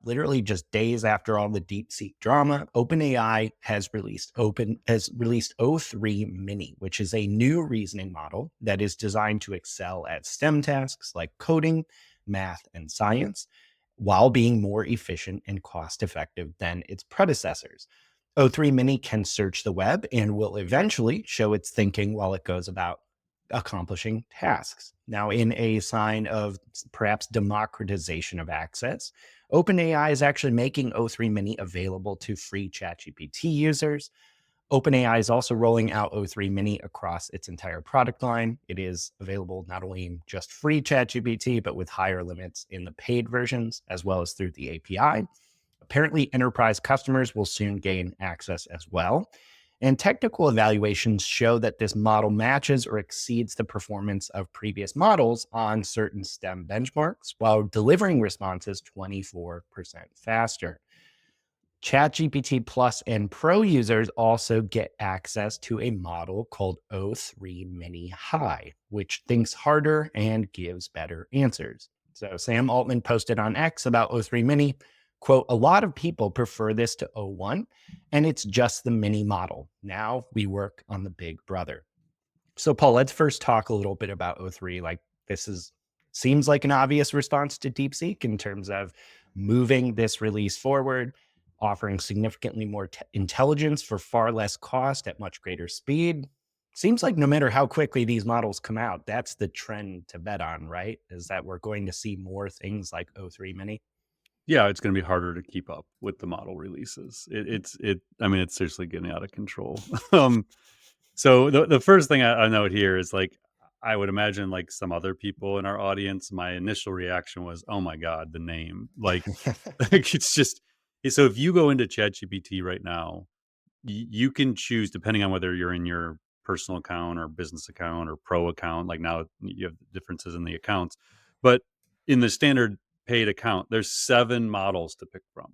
literally just days after all the DeepSeek drama, OpenAI has released o3-mini, which is a new reasoning model that is designed to excel at STEM tasks like coding, math, and science, while being more efficient and cost effective than its predecessors. O3-mini can search the web and will eventually show its thinking while it goes about accomplishing tasks. Now, in a sign of perhaps democratization of access, OpenAI is actually making o3-mini available to free ChatGPT users. OpenAI is also rolling out o3-mini across its entire product line. It is available not only in just free ChatGPT, but with higher limits in the paid versions, as well as through the API. Apparently, enterprise customers will soon gain access as well. And technical evaluations show that this model matches or exceeds the performance of previous models on certain STEM benchmarks while delivering responses 24% faster. ChatGPT Plus and Pro users also get access to a model called o3-mini High, which thinks harder and gives better answers. So Sam Altman posted on X about o3-mini, quote, "A lot of people prefer this to o1, and it's just the mini model. Now we work on the big brother." So Paul, let's first talk a little bit about o3. Like seems like an obvious response to DeepSeek in terms of moving this release forward, offering significantly more intelligence for far less cost at much greater speed. Seems like no matter how quickly these models come out, that's the trend to bet on, right? Is that we're going to see more things like o3-mini? Yeah, it's gonna be harder to keep up with the model releases. I mean, it's seriously getting out of control. Um, so the first thing I note here is, like, I would imagine, like, some other people in our audience, my initial reaction was, "Oh my god, the name." Like, like, it's just so if you go into ChatGPT right now, you can choose depending on whether you're in your personal account or business account or pro account. Like, now you have differences in the accounts, but in the standard paid account, there's 7 models to pick from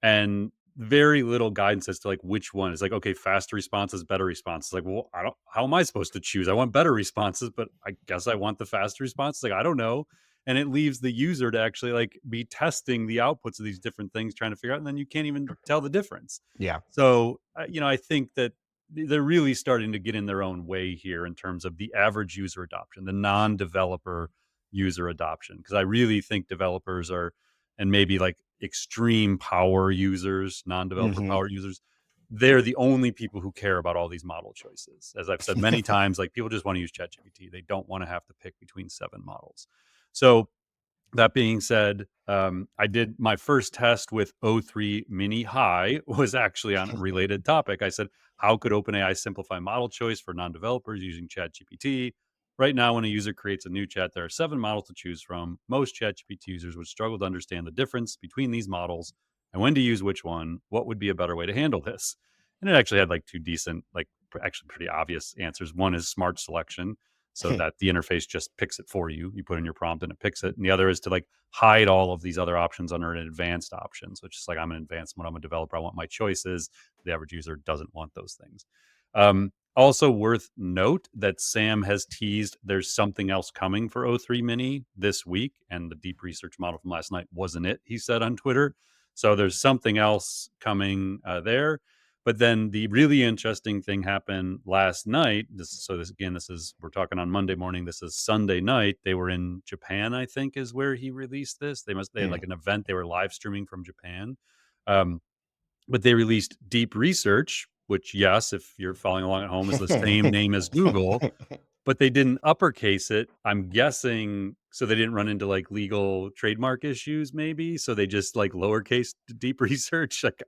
and very little guidance as to like which one is like, okay, fast responses, better responses. Like, well, I don't, how am I supposed to choose? I want better responses, but I guess I want the fast response. Like, I don't know. And it leaves the user to actually like be testing the outputs of these different things, trying to figure out, and then you can't even tell the difference. Yeah. So, I think that they're really starting to get in their own way here in terms of the average user adoption, the non-developer user adoption. Because I really think developers are, and maybe like extreme power users, non-developer Hmm. power users, they're the only people who care about all these model choices. As I've said many times, like people just want to use ChatGPT. They don't want to have to pick between 7 models. So that being said, I did my first test with o3-mini High was actually on a related topic. I said, how could OpenAI simplify model choice for non-developers using ChatGPT? Right now, when a user creates a new chat, there are 7 models to choose from. Most ChatGPT users would struggle to understand the difference between these models and when to use which one. What would be a better way to handle this? And it actually had like 2 decent, like actually pretty obvious answers. One is smart selection, so that the interface just picks it for you. You put in your prompt and it picks it. And the other is to like hide all of these other options under an advanced option. So it's just like, I'm an advanced mode, I'm a developer, I want my choices. The average user doesn't want those things. Also worth note that Sam has teased there's something else coming for o3-mini this week, and the deep research model from last night wasn't it, he said on Twitter. So there's something else coming there. But then the really interesting thing happened last night. This is, we're talking on Monday morning. This is Sunday night. They were in Japan, I think, is where he released this. They had like an event. They were live streaming from Japan. Um, but they released Deep Research, which, yes, if you're following along at home, is the same name as Google, but they didn't uppercase it. I'm guessing so they didn't run into like legal trademark issues, maybe. So they just like lowercase Deep Research. Like,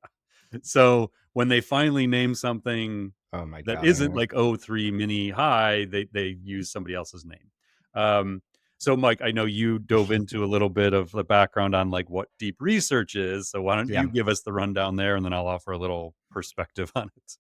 so when they finally name something Oh my that God. isn't like o3-mini High, they use somebody else's name. Um, so Mike, I know you dove into a little bit of the background on like what deep research is. So why don't Yeah. you give us the rundown there, and then I'll offer a little perspective on it.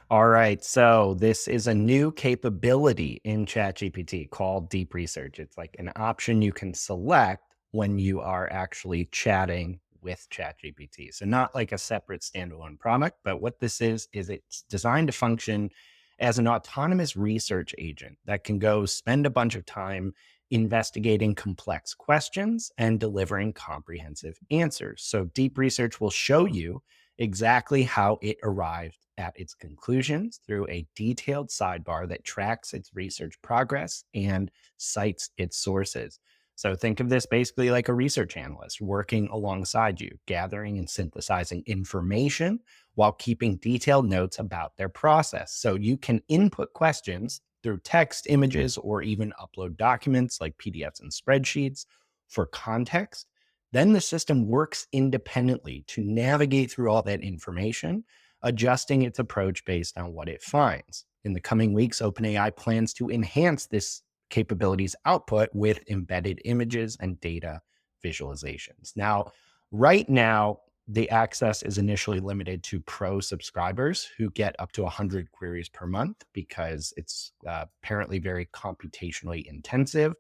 All right. So this is a new capability in ChatGPT called Deep Research. It's like an option you can select when you are actually chatting with ChatGPT. So not like a separate standalone product, but what this is it's designed to function as an autonomous research agent that can go spend a bunch of time investigating complex questions and delivering comprehensive answers. So, deep research will show you exactly how it arrived at its conclusions through a detailed sidebar that tracks its research progress and cites its sources. So think of this basically like a research analyst working alongside you, gathering and synthesizing information while keeping detailed notes about their process. So you can input questions through text, images, or even upload documents like PDFs and spreadsheets for context. Then the system works independently to navigate through all that information, adjusting its approach based on what it finds. In the coming weeks, OpenAI plans to enhance this capabilities output with embedded images and data visualizations. Now, right now, the access is initially limited to pro subscribers who get up to 100 queries per month because it's apparently very computationally intensive.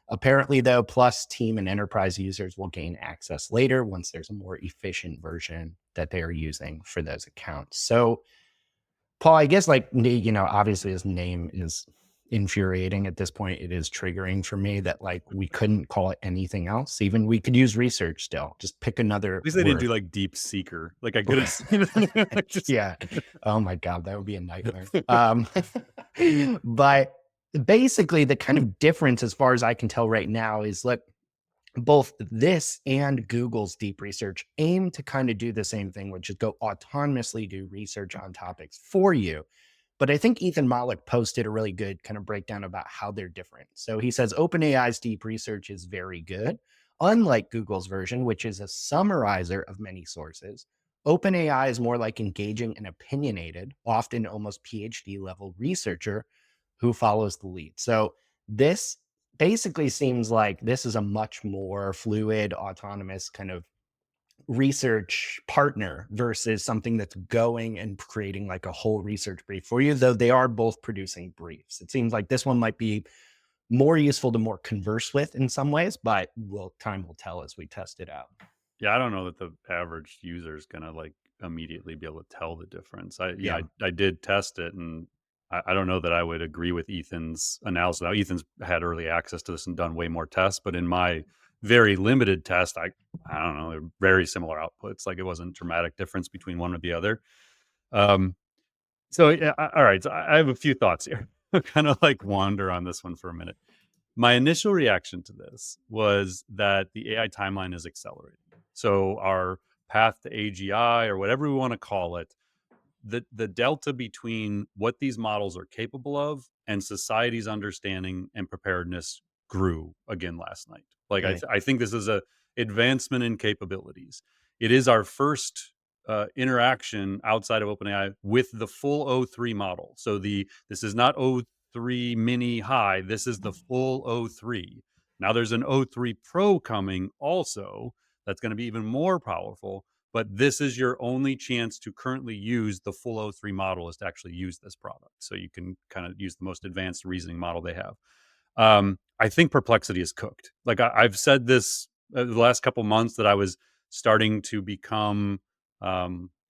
Apparently, though, Plus, Team, and Enterprise users will gain access later once there's a more efficient version that they are using for those accounts. So, Paul, I guess obviously his name is infuriating at this point. It is triggering for me that we couldn't call it anything else. Even we could use research still. Just pick another At least they didn't word. do like deep seeker. Like I could have seen it. Yeah. Oh my God, that would be a nightmare. But basically the kind of difference as far as I can tell right now is both this and Google's deep research aim to kind of do the same thing, which is go autonomously do research on topics for you. But I think Ethan Mollick posted a really good kind of breakdown about how they're different. So he says OpenAI's deep research is very good. Unlike Google's version, which is a summarizer of many sources, OpenAI is more like engaging an opinionated, often almost PhD level researcher who follows the lead. So this basically seems like this is a much more fluid, autonomous kind of research partner versus something that's going and creating like a whole research brief for you, though they are both producing briefs. It seems like this one might be more useful to more converse with in some ways, but time will tell as we test it out. Yeah, I don't know that the average user is gonna like immediately be able to tell the difference. I did test it, and I don't know that I would agree with Ethan's analysis. Now, Ethan's had early access to this and done way more tests, but in my very limited test, I don't know, they're very similar outputs. Like it wasn't a dramatic difference between one or the other. Um, so yeah, all right. So I have a few thoughts here. Kind of like wander on this one for a minute. My initial reaction to this was that the AI timeline is accelerating. So our path to AGI or whatever we want to call it, the delta between what these models are capable of and society's understanding and preparedness grew again last night. Like I think this is a advancement in capabilities. It is our first interaction outside of OpenAI with the full O3 model. So this is not o3-mini high. This is the full O3. Now there's an O3 Pro coming also that's going to be even more powerful. But this is your only chance to currently use the full O3 model is to actually use this product. So you can kind of use the most advanced reasoning model they have. I think Perplexity is cooked. Like I've said this the last couple months that I was starting to become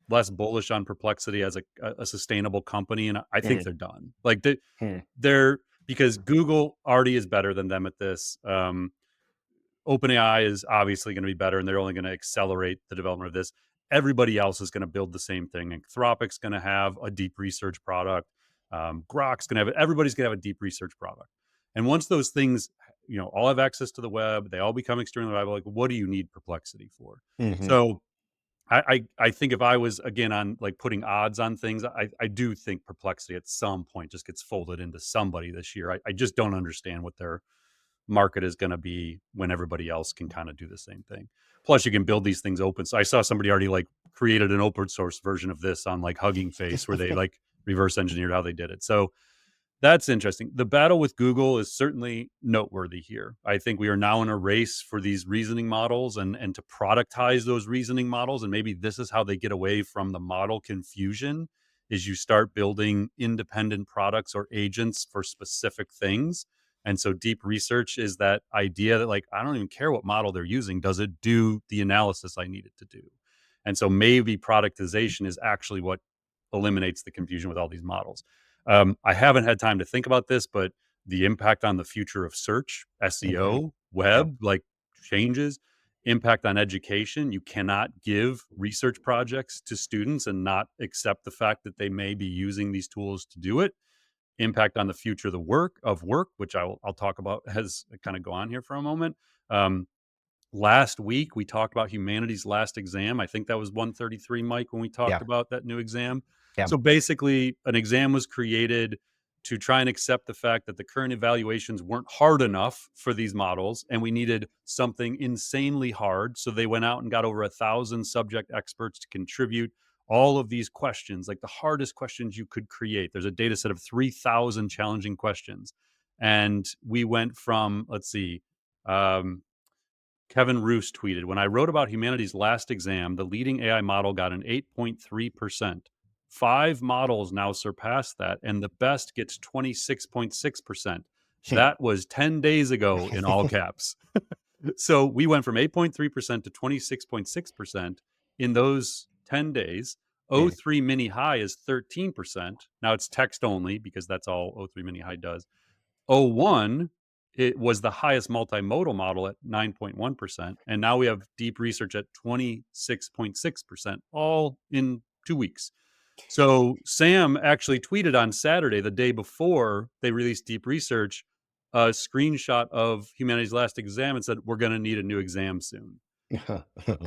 less bullish on Perplexity as a sustainable company, and I think they're done. Like they're because Google already is better than them at this. OpenAI is obviously going to be better, and they're only going to accelerate the development of this. Everybody else is going to build the same thing. Anthropic's going to have a deep research product. Grok's going to have it. Everybody's going to have a deep research product. And once those things, all have access to the web, they all become extremely reliable. Like, what do you need Perplexity for? So I think if I was again on like putting odds on things, I do think Perplexity at some point just gets folded into somebody this year. I just don't understand what their market is going to be when everybody else can kind of do the same thing. Plus, you can build these things open. So I saw somebody already like created an open source version of this on like Hugging Face where they like reverse engineered how they did it. So that's interesting. The battle with Google is certainly noteworthy here. I think we are now in a race for these reasoning models and to productize those reasoning models. And maybe this is how they get away from the model confusion is you start building independent products or agents for specific things. And so deep research is that idea that like, I don't even care what model they're using. Does it do the analysis I need it to do? And so maybe productization is actually what eliminates the confusion with all these models. I haven't had time to think about this, but the impact on the future of search, Hmm. SEO, Yep. web, like changes, impact on education. You cannot give research projects to students and not accept the fact that they may be using these tools to do it. Impact on the future of the work, which I'll talk about as I kind of go on here for a moment. Um, Last week, we talked about humanity's last exam. I think that was 133, Mike, when we talked Yeah. about that new exam. Yeah. So basically, an exam was created to try and accept the fact that the current evaluations weren't hard enough for these models, and we needed something insanely hard. So they went out and got over 1,000 subject experts to contribute all of these questions, like the hardest questions you could create. There's a data set of 3,000 challenging questions. And we went from, let's see, um, Kevin Roos tweeted, when I wrote about humanity's last exam, the leading AI model got an 8.3%. Five models now surpass that, and the best gets 26.6%. That was 10 days ago in all caps. So we went from 8.3% to 26.6% in those 10 days. Yeah. O3-mini high is 13%. Now it's text only because that's all O3-mini high does. O1, it was the highest multimodal model at 9.1%. And now we have deep research at 26.6%, all in 2 weeks. So Sam actually tweeted on Saturday, the day before they released deep research, a screenshot of humanity's last exam and said, we're going to need a new exam soon.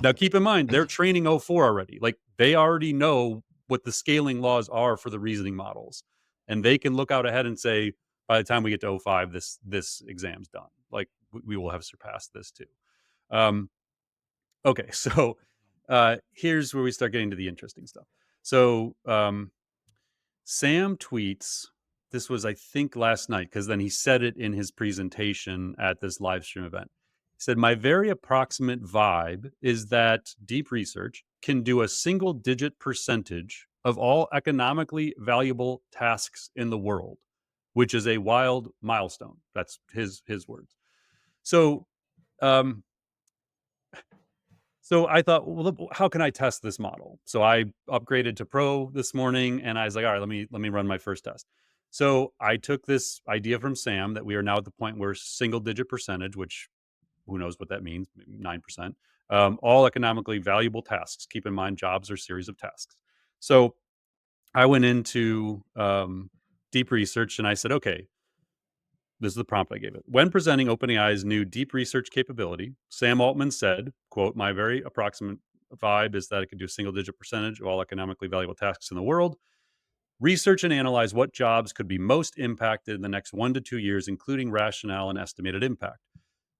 Now, keep in mind, they're training O4 already. Like they already know what the scaling laws are for the reasoning models. And they can look out ahead and say, by the time we get to O5, this exam's done. Like we will have surpassed this too. Um, okay, so here's where we start getting to the interesting stuff. So Sam tweets, this was, I think, last night, because then he said it in his presentation at this live stream event. He said, my very approximate vibe is that deep research can do a single digit percentage of all economically valuable tasks in the world, which is a wild milestone. That's his words. So um, so I thought, well, how can I test this model? So I upgraded to Pro this morning, and I was like, all right, let me run my first test. So I took this idea from Sam that we are now at the point where single digit percentage, which who knows what that means, 9%, all economically valuable tasks. Keep in mind, jobs are a series of tasks. So I went into deep research and I said, okay, this is the prompt I gave it. When presenting OpenAI's new deep research capability, Sam Altman said, quote, my very approximate vibe is that it could do a single digit percentage of all economically valuable tasks in the world. Research and analyze what jobs could be most impacted in the next 1 to 2 years, including rationale and estimated impact.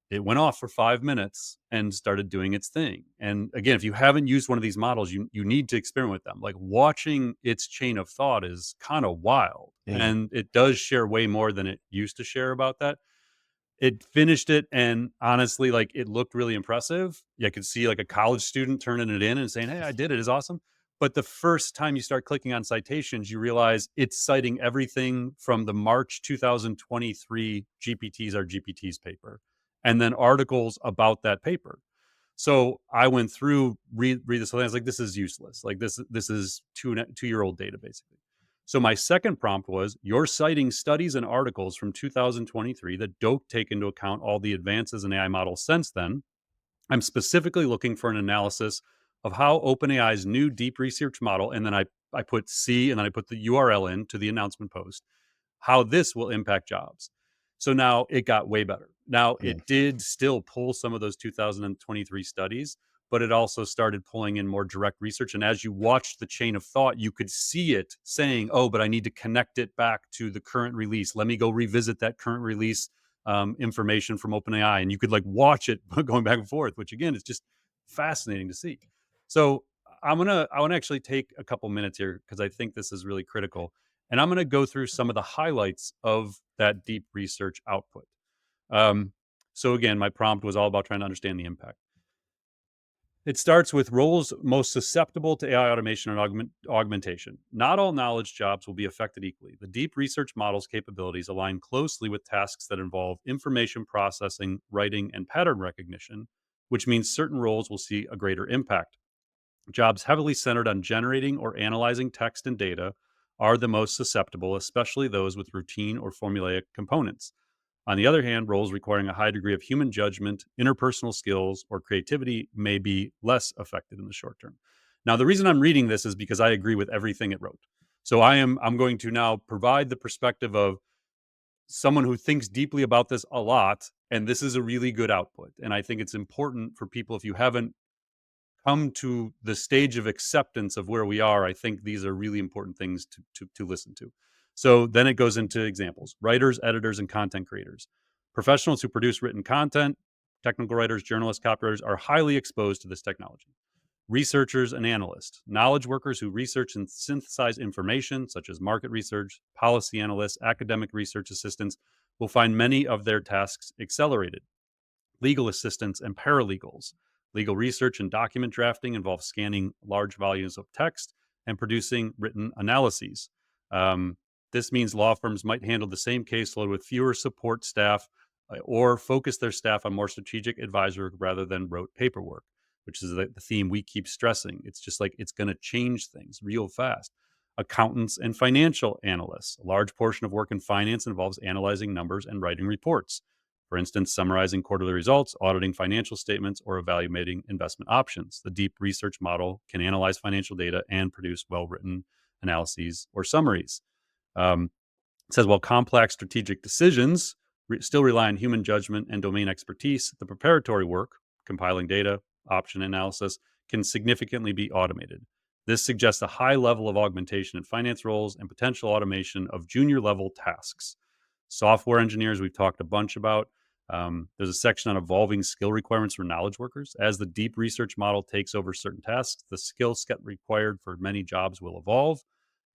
It went off for 5 minutes and started doing its thing. And again, if you haven't used one of these models, you need to experiment with them. Like watching its chain of thought is kind of wild. Yeah. And it does share way more than it used to share about that. It finished it, and honestly, like, it looked really impressive. I could see, like, a college student turning it in and saying, "Hey, I did it. It's awesome." But the first time you start clicking on citations, you realize it's citing everything from the March 2023 GPTs are GPTs paper, and then articles about that paper. So I went through, read this whole thing. I was like, "This is useless. Like, this is 2-year-old data, basically." So my second prompt was, you're citing studies and articles from 2023 that don't take into account all the advances in AI models since then. I'm specifically looking for an analysis of how OpenAI's new deep research model, and then I put C and then I put the URL in to the announcement post, how this will impact jobs. So now it got way better. Now Mm. it did still pull some of those 2023 studies, but it also started pulling in more direct research. And as you watched the chain of thought, you could see it saying, oh, but I need to connect it back to the current release. Let me go revisit that current release information from OpenAI. And you could like watch it going back and forth, which again is just fascinating to see. So I want to actually take a couple minutes here because I think this is really critical, and I'm going to go through some of the highlights of that deep research output. Um, so again, my prompt was all about trying to understand the impact. It starts with roles most susceptible to AI automation and augmentation. Not all knowledge jobs will be affected equally. The deep research model's capabilities align closely with tasks that involve information processing, writing, and pattern recognition, which means certain roles will see a greater impact. Jobs heavily centered on generating or analyzing text and data, are the most susceptible, especially those with routine or formulaic components. On the other hand, roles requiring a high degree of human judgment, interpersonal skills, or creativity may be less affected in the short term. Now, the reason I'm reading this is because I agree with everything it wrote. So I'm going to now provide the perspective of someone who thinks deeply about this a lot, and this is a really good output. And I think it's important for people, if you haven't come to the stage of acceptance of where we are, I think these are really important things to listen to. So then it goes into examples: writers, editors, and content creators. Professionals who produce written content, technical writers, journalists, copywriters, are highly exposed to this technology. Researchers and analysts, knowledge workers who research and synthesize information, such as market research, policy analysts, academic research assistants, will find many of their tasks accelerated. Legal assistants and paralegals. Legal research and document drafting involves scanning large volumes of text and producing written analyses. Um, this means law firms might handle the same caseload with fewer support staff or focus their staff on more strategic advisory rather than rote paperwork, which is the theme we keep stressing. It's just like it's going to change things real fast. Accountants and financial analysts. A large portion of work in finance involves analyzing numbers and writing reports. For instance, summarizing quarterly results, auditing financial statements, or evaluating investment options. The deep research model can analyze financial data and produce well-written analyses or summaries. It says, while complex strategic decisions still rely on human judgment and domain expertise, the preparatory work, compiling data, option analysis, can significantly be automated. This suggests a high level of augmentation in finance roles and potential automation of junior level tasks. Software engineers, we've talked a bunch about. There's a section on evolving skill requirements for knowledge workers. As the deep research model takes over certain tasks, the skill set required for many jobs will evolve.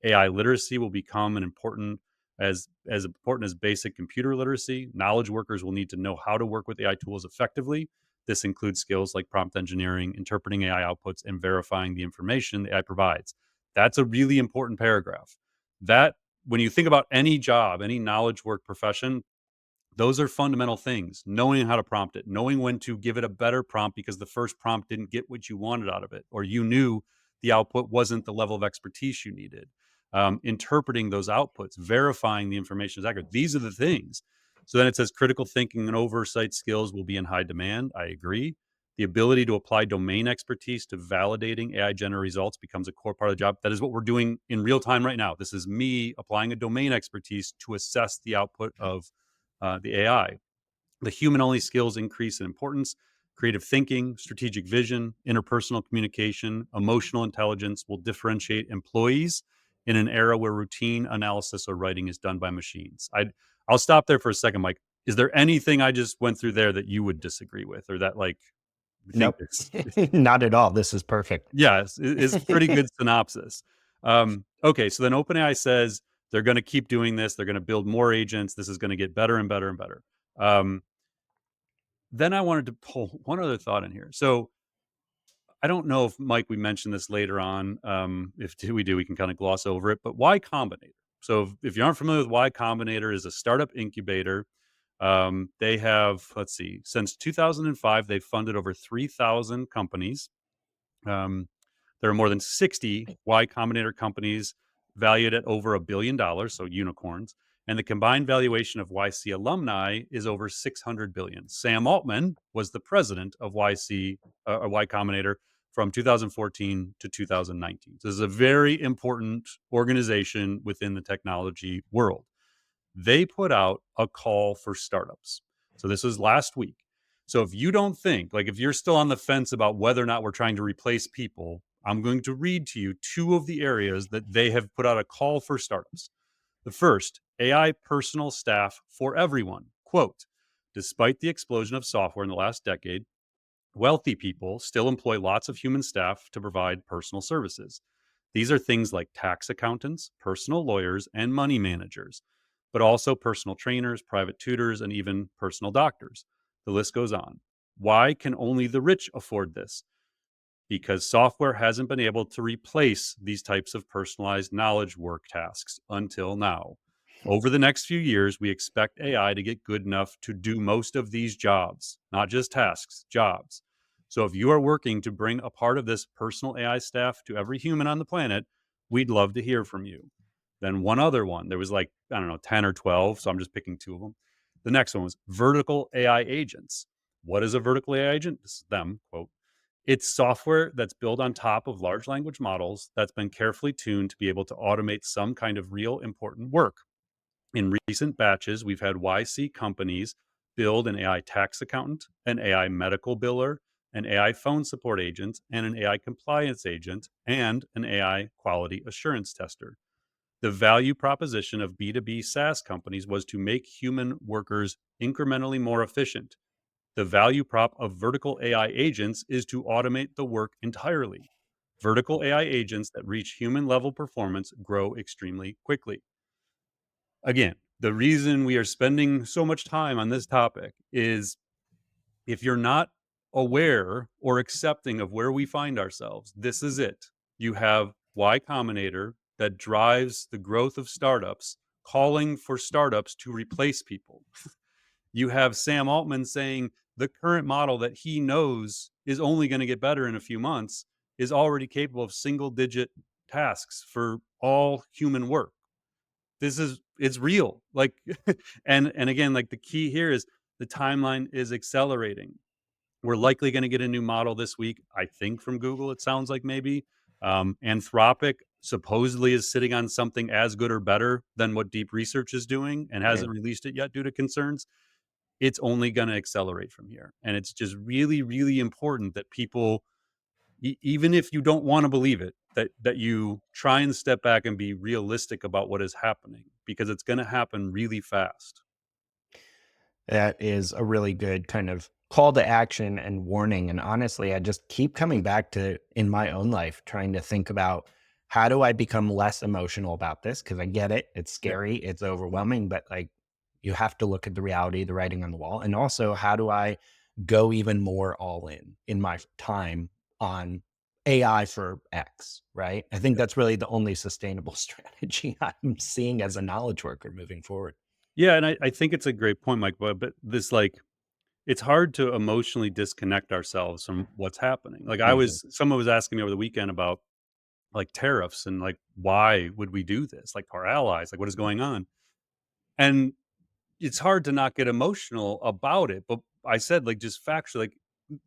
AI literacy will become as important as basic computer literacy. Knowledge workers will need to know how to work with AI tools effectively. This includes skills like prompt engineering, interpreting AI outputs, and verifying the information the AI provides. That's a really important paragraph. That when you think about any job, any knowledge work profession, those are fundamental things. Knowing how to prompt it, knowing when to give it a better prompt because the first prompt didn't get what you wanted out of it, or you knew the output wasn't the level of expertise you needed. Interpreting those outputs, verifying the information is accurate. These are the things. So then it says critical thinking and oversight skills will be in high demand. I agree. The ability to apply domain expertise to validating AI generated results becomes a core part of the job. That is what we're doing in real time right now. This is me applying a domain expertise to assess the output of the AI. The human only skills increase in importance. Creative thinking, strategic vision, interpersonal communication, emotional intelligence will differentiate employees in an era where routine analysis or writing is done by machines. I'll stop there for a second, Mike. Is there anything I just went through there that you would disagree with, or that like you think Nope, is not at all. This is perfect. yes, is pretty good synopsis. Okay, so then OpenAI says they're going to keep doing this. They're going to build more agents. This is going to get better and better and better. Then I wanted to pull one other thought in here. So I don't know if Mike, we mentioned this later on. If we do, we can kind of gloss over it. But Y Combinator. So if you aren't familiar with Y Combinator, is a startup incubator. They have, let's see, since 2005, they've funded over 3,000 companies. There are more than 60 Y Combinator companies valued at over $1 billion, so unicorns. And the combined valuation of YC alumni is over 600 billion. Sam Altman was the president of Y Combinator from 2014 to 2019. So this is a very important organization within the technology world. They put out a call for startups. So this was last week. So if you don't think, like if you're still on the fence about whether or not we're trying to replace people, I'm going to read to you two of the areas that they have put out a call for startups. The first, AI personal staff for everyone. Quote, despite the explosion of software in the last decade, wealthy people still employ lots of human staff to provide personal services. These are things like tax accountants, personal lawyers, and money managers, but also personal trainers, private tutors, and even personal doctors. The list goes on. Why can only the rich afford this? Because software hasn't been able to replace these types of personalized knowledge work tasks until now. Over the next few years, we expect AI to get good enough to do most of these jobs, not just tasks, jobs. So if you are working to bring a part of this personal AI staff to every human on the planet, we'd love to hear from you. Then one other one. There was like, I don't know, 10 or 12. So I'm just picking two of them. The next one was vertical AI agents. What is a vertical AI agent? This is them, quote. It's software that's built on top of large language models that's been carefully tuned to be able to automate some kind of real important work. In recent batches, we've had YC companies build an AI tax accountant, an AI medical biller, an AI phone support agent, and an AI compliance agent, and an AI quality assurance tester. The value proposition of B2B SaaS companies was to make human workers incrementally more efficient. The value prop of vertical AI agents is to automate the work entirely. Vertical AI agents that reach human level performance grow extremely quickly. Again, the reason we are spending so much time on this topic is if you're not aware or accepting of where we find ourselves, this is it. You have Y Combinator that drives the growth of startups, calling for startups to replace people. You have Sam Altman saying the current model that he knows is only going to get better in a few months is already capable of single digit tasks for all human work. This is it's real. Like and again, like the key here is the timeline is accelerating. We're likely going to get a new model this week, I think from Google, it sounds like maybe. Anthropic supposedly is sitting on something as good or better than what Deep Research is doing and Mm. hasn't released it yet due to concerns. It's only going to accelerate from here. And it's just really, really important that people, even if you don't want to believe it, that you try and step back and be realistic about what is happening because it's going to happen really fast. That is a really good kind of call to action and warning. And honestly, I just keep coming back to in my own life, trying to think about how do I become less emotional about this? Because I get it. It's Yeah. scary. It's overwhelming, but like you have to look at the reality, the writing on the wall. And also, how do I go even more all in my time on AI for X, right? I think that's really the only sustainable strategy I'm seeing as a knowledge worker moving forward. Yeah, and I think it's a great point, Mike. But this like it's hard to emotionally disconnect ourselves from what's happening. Like Mhm. someone was asking me over the weekend about like tariffs and like why would we do this? Like to our allies, like what is going on? And it's hard to not get emotional about it. But I said like just factually, like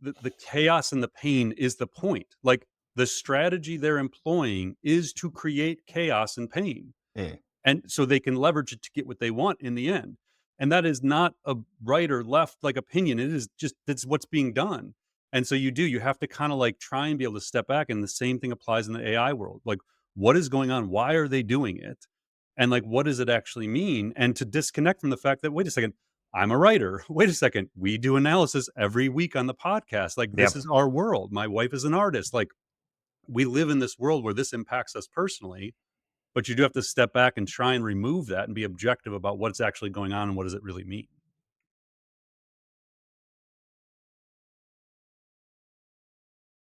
the chaos and the pain is the point. Like the strategy they're employing is to create chaos and pain. Mm. And so they can leverage it to get what they want in the end. And that is not a right or left like opinion. It is just that's what's being done. And so you have to kind of like try and be able to step back. And the same thing applies in the AI world. Like, what is going on? Why are they doing it? And like, what does it actually mean? And to disconnect from the fact that, wait a second, I'm a writer. Wait a second, we do analysis every week on the podcast. Like, this Yep. is our world. My wife is an artist. Like, we live in this world where this impacts us personally, but you do have to step back and try and remove that and be objective about what's actually going on and what does it really mean.